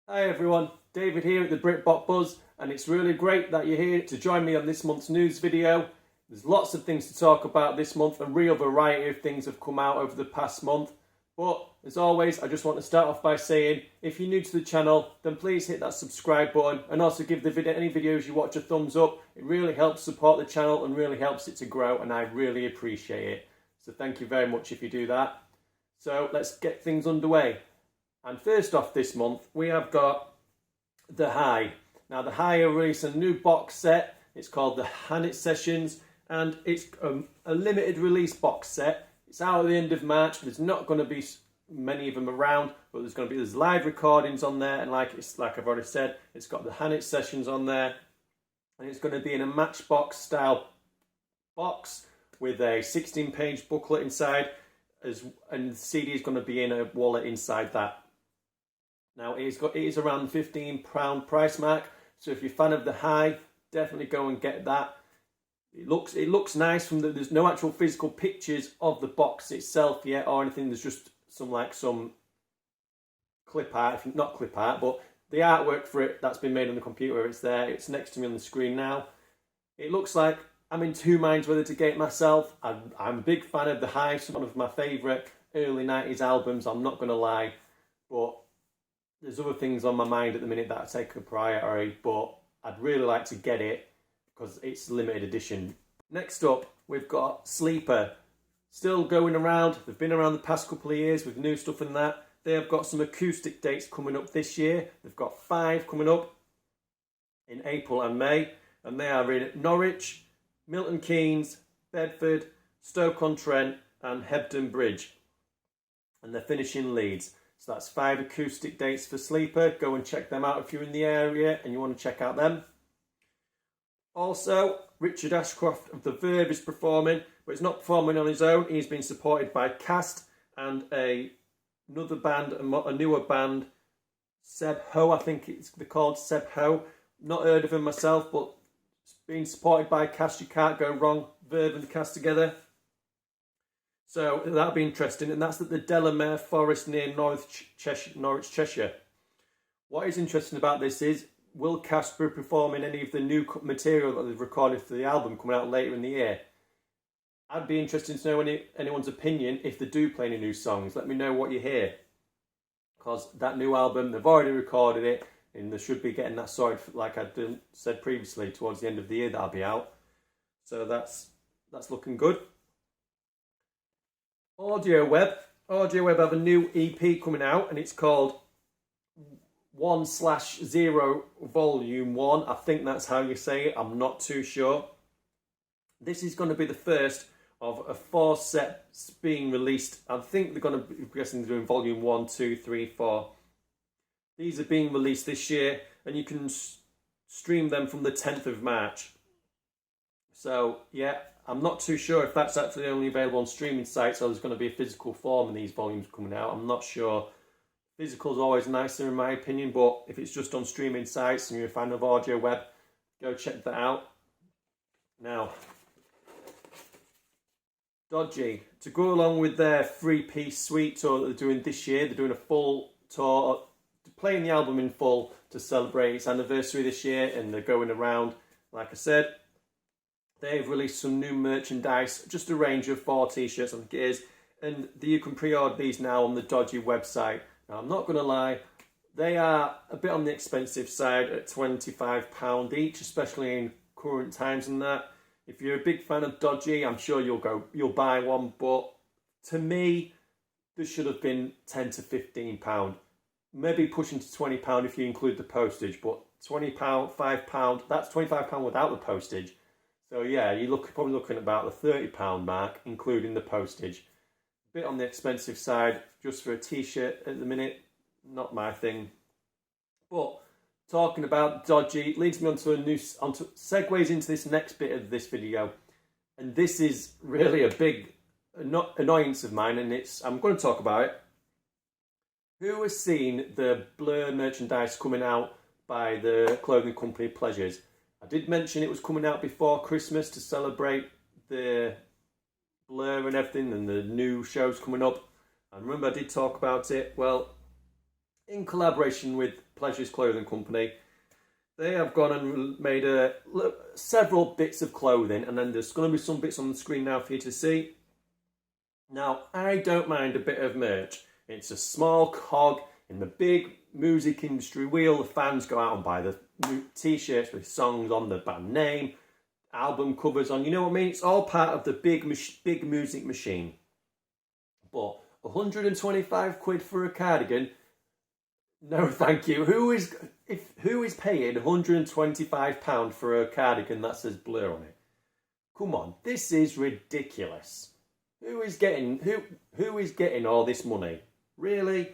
Hi everyone, David here at the Britpop Buzz, and it's really great that you're here to join me on this month's news video. There's lots of things to talk about this month, a real variety of things have come out over the past month. But as always, I just want to start off by saying, if you're new to the channel, then please hit that subscribe button and also give any videos you watch a thumbs up. It really helps support the channel and really helps it to grow, and I really appreciate it. So thank you very much if you do that. So let's get things underway. And first off this month, we have got The High. Now, The High are releasing a new box set. It's called the Hannett Sessions, and it's a limited release box set. It's out at the end of March. There's not going to be many of them around, but there's live recordings on there, and like I've already said, it's got the Hannett Sessions on there, and it's going to be in a Matchbox style box with a 16-page booklet inside, and the CD is going to be in a wallet inside that. Now, it is around £15 price mark, so if you're a fan of The High, definitely go and get that. It looks nice. There's no actual physical pictures of the box itself yet or anything. There's just some clip art, not clip art, but the artwork for it that's been made on the computer. It's there. It's next to me on the screen now. It looks like I'm in two minds whether to get it myself. I'm a big fan of The High, one of my favourite early 90s albums, I'm not going to lie, but there's other things on my mind at the minute that I take a priority, but I'd really like to get it because it's limited edition. Next up, we've got Sleeper. Still going around. They've been around the past couple of years with new stuff and that. They have got some acoustic dates coming up this year. They've got 5 coming up in April and May, and they are in Norwich, Milton Keynes, Bedford, Stoke-on-Trent and Hebden Bridge. And they're finishing Leeds. So that's 5 acoustic dates for Sleeper. Go and check them out if you're in the area and you want to check out them. Also, Richard Ashcroft of The Verve is performing, but he's not performing on his own. He's been supported by Cast and another band, a newer band, Seb Ho, I think they're called Seb Ho. Not heard of him myself, but being supported by Cast, you can't go wrong. Verve and Cast together. So that'll be interesting, and that's at the Delamere Forest near Norwich, Cheshire. What is interesting about this is, will Cast be performing any of the new material that they've recorded for the album coming out later in the year? I'd be interested to know anyone's opinion if they do play any new songs. Let me know what you hear. Because that new album, they've already recorded it, and they should be getting that sorted, like I said previously, towards the end of the year that'll be out. So that's looking good. Audio Web have a new EP coming out, and it's called 1/0 Volume 1. I think that's how you say it. I'm not too sure. This is going to be the first of a 4 sets being released. I think they're going to be progressing to doing Volume 1, 2, 3, 4. These are being released this year, and you can stream them from the 10th of March. So, yeah, I'm not too sure if that's actually only available on streaming sites or there's going to be a physical form in these volumes coming out. I'm not sure. Physical is always nicer in my opinion, but if it's just on streaming sites and you're a fan of Audio Web, go check that out. Now, Dodgy, to go along with their 3-piece suite tour that they're doing this year, they're doing a full tour, playing the album in full to celebrate its anniversary this year, and they're going around, like I said. They've released some new merchandise, just a range of 4 t-shirts, I think it is, and you can pre-order these now on the Dodgy website. Now, I'm not going to lie, they are a bit on the expensive side at £25 each, especially in current times and that. If you're a big fan of Dodgy, I'm sure you'll buy one, but to me, there should have been £10 to £15. Maybe pushing to £20 if you include the postage, but £20, £5, that's £25 without the postage. So yeah, you're probably looking at about the £30 mark, including the postage. A bit on the expensive side, just for a t-shirt at the minute, not my thing. But talking about Dodgy leads me onto segues into this next bit of this video. And this is really a big annoyance of mine, and I'm going to talk about it. Who has seen the Blur merchandise coming out by the clothing company Pleasures? I did mention it was coming out before Christmas to celebrate the Blur and everything and the new shows coming up. And remember I did talk about it. Well, in collaboration with Pleasure's Clothing Company, they have gone and made several bits of clothing, and then there's going to be some bits on the screen now for you to see. Now, I don't mind a bit of merch. It's a small cog in the big music industry wheel. The fans go out and buy the t-shirts with songs on, the band name, album covers on, you know what I mean? It's all part of the big music machine. But 125 quid for a cardigan? No, thank you. Who is paying £125 for a cardigan that says Blur on it? Come on, this is ridiculous. Who is getting all this money? Really?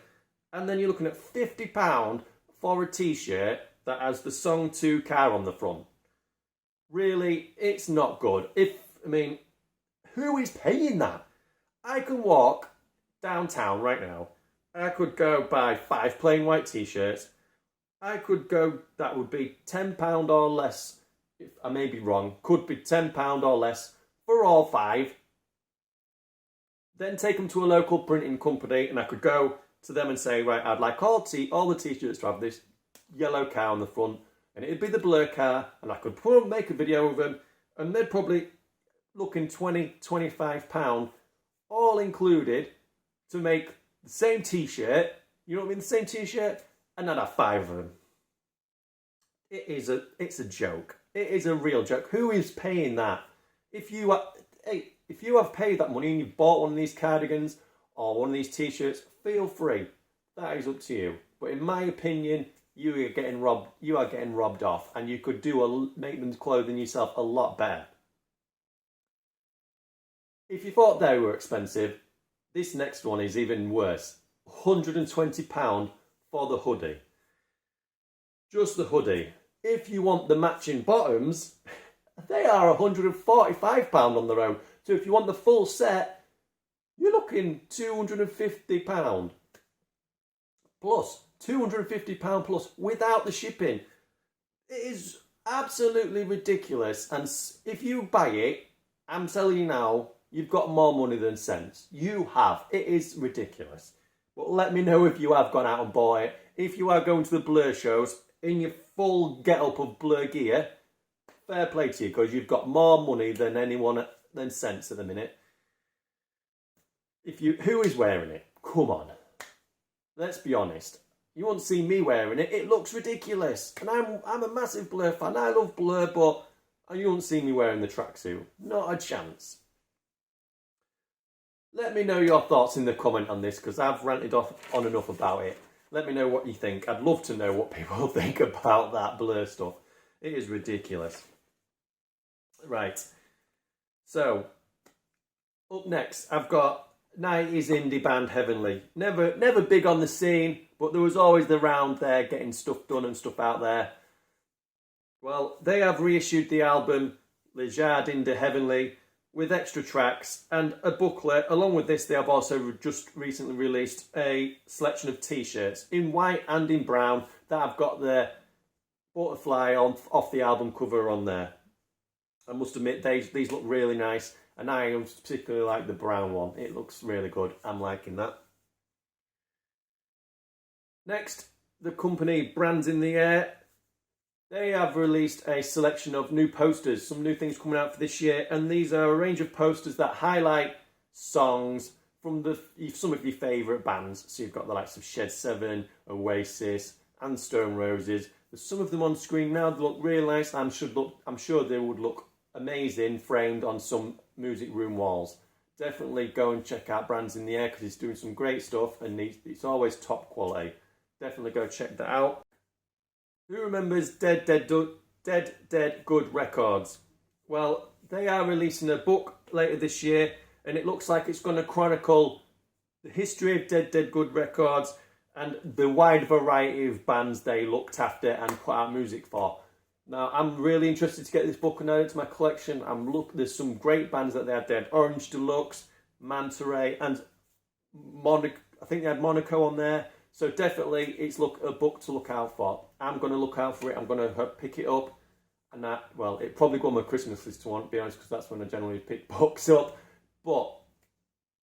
And then you're looking at £50 for a t-shirt that has the song 2 car on the front. Really, it's not good. Who is paying that? I can walk downtown right now. I could go buy 5 plain white t-shirts. That would be £10 or less. If I may be wrong, could be £10 or less for all 5. Then take them to a local printing company, and I could go to them and say, right, I'd like all the t-shirts to have this yellow car on the front, and it'd be the Blur car, and I could make a video of them, and they'd probably look in £20-25, all included, to make the same t-shirt, you know what I mean, the same t-shirt, and I'd have 5 of them. It's a joke. It is a real joke. Who is paying that? If you have paid that money and you've bought one of these cardigans or one of these t-shirts, feel free. That is up to you. But in my opinion, you are getting robbed off, and you could make them clothing yourself a lot better. If you thought they were expensive, this next one is even worse. £120 for the hoodie. Just the hoodie. If you want the matching bottoms, they are £145 on their own. So if you want the full set, you're looking £250 plus. £250 plus without the shipping. It is absolutely ridiculous. And if you buy it, I'm telling you now, you've got more money than sense. You have. It is ridiculous. But let me know if you have gone out and bought it. If you are going to the Blur shows in your full get-up of Blur gear, fair play to you, because you've got more money than anyone than sense at the minute. Who is wearing it? Come on. Let's be honest. You won't see me wearing it. It looks ridiculous. And I'm a massive Blur fan. I love Blur, but you won't see me wearing the tracksuit. Not a chance. Let me know your thoughts in the comment on this, because I've ranted on enough about it. Let me know what you think. I'd love to know what people think about that Blur stuff. It is ridiculous. Right. So, up next, I've got 90s indie band Heavenly. Never big on the scene, but there was always the round there getting stuff done and stuff out there. Well, they have reissued the album Le Jardin de Heavenly with extra tracks and a booklet. Along with this, they have also just recently released a selection of t-shirts in white and in brown that have got their butterfly off the album cover on there. I must admit, these look really nice, and I particularly like the brown one. It looks really good. I'm liking that. Next, the company Brands in the Air. They have released a selection of new posters, some new things coming out for this year, and these are a range of posters that highlight songs from some of your favourite bands. So you've got the likes of Shed 7, Oasis, and Stone Roses. There's some of them on screen now. They look really nice. I'm sure they would look amazing framed on some music room walls. Definitely go and check out Brands in the Air, because it's doing some great stuff, and it's always top quality. Definitely go check that out. Who remembers Dead Good Records? Well, they are releasing a book later this year, and it looks like it's going to chronicle the history of Dead Good Records and the wide variety of bands they looked after and put out music for. Now, I'm really interested to get this book and add it to my collection. There's some great bands that they had there. Orange Deluxe, Manta Ray, and I think they had Monaco on there. So definitely, it's a book to look out for. I'm going to look out for it. I'm going to pick it up. And it probably go on my Christmas list, to be honest, because that's when I generally pick books up. But,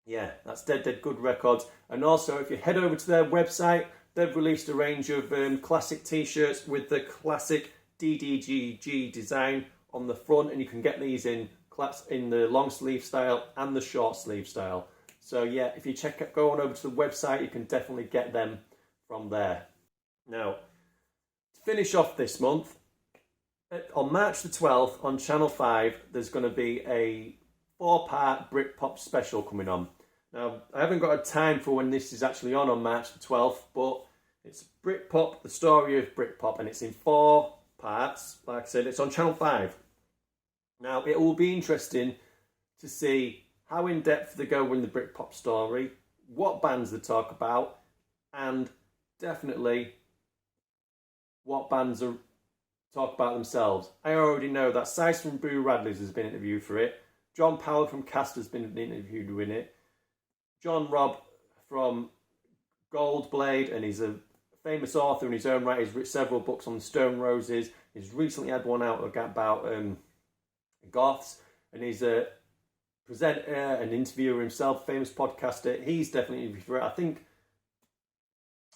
yeah, that's Dead Good Records. And also, if you head over to their website, they've released a range of classic t-shirts with the classic DDGG design on the front, and you can get these in the long sleeve style and the short sleeve style. So yeah, if you go on over to the website, you can definitely get them from there. Now, to finish off this month, on March the 12th on Channel 5, there's going to be a 4-part Britpop special coming on. Now, I haven't got a time for when this is actually on March the 12th, but it's Britpop, the story of Britpop, and it's in 4 parts. Like I said, it's on Channel 5. Now, it will be interesting to see how in-depth they go in the Britpop story, what bands they talk about, and definitely what bands talk about themselves. I already know that Sice from Boo Radleys has been interviewed for it. John Powell from Cast has been interviewed in it. John Robb from Goldblade, and he's a famous author in his own right. He's written several books on the Stone Roses. He's recently had one out about goths, and he's a presenter and interviewer himself, famous podcaster. He's definitely interviewed for it. I think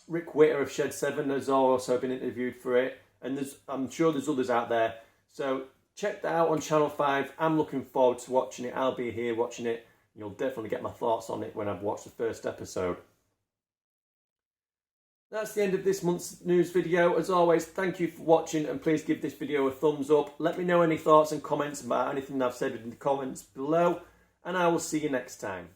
Rick Witter of Shed 7 has also been interviewed for it, and I'm sure there's others out there. So check that out on Channel 5. I'm looking forward to watching it. I'll be here watching it. You'll definitely get my thoughts on it when I've watched the first episode. That's the end of this month's news video. As always, thank you for watching, and please give this video a thumbs up. Let me know any thoughts and comments about anything I've said in the comments below, and I will see you next time.